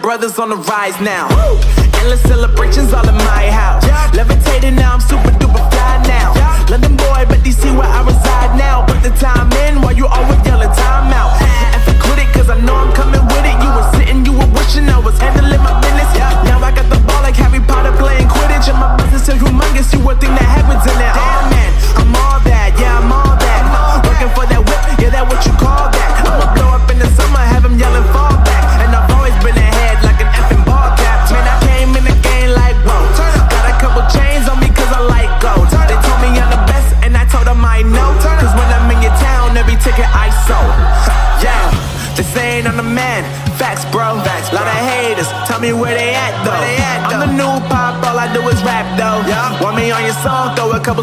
brothers on the rise now. Endless celebrations all in my house. Levitating now, I'm super duper fly now. London boy, but DC where I reside now. Put the time in while you always yelling time out. And for quit it, cause I know I'm coming with it. You were sitting, you were wishing I was handling my business. Now I got the ball like Harry Potter playing Quidditch. And my business so humongous, you would think that happens in it. Oh man, I'm all that, yeah, I'm all that. Working for that whip, yeah, that what you call that. I'ma blow up in the summer, have him yelling fall back. And I've always been ahead like an effing ball cap. Man, I came in the game like, whoa. Got a couple chains on me cause I like gold. They told me I'm the best and I told them I know. Cause when I'm in your town, every ticket I sold. Yeah, they saying I'm the man. Facts, bro. Lot of haters, tell me where they at though. I'm the new pop, all I do is rap though. Want me on your song, throw a couple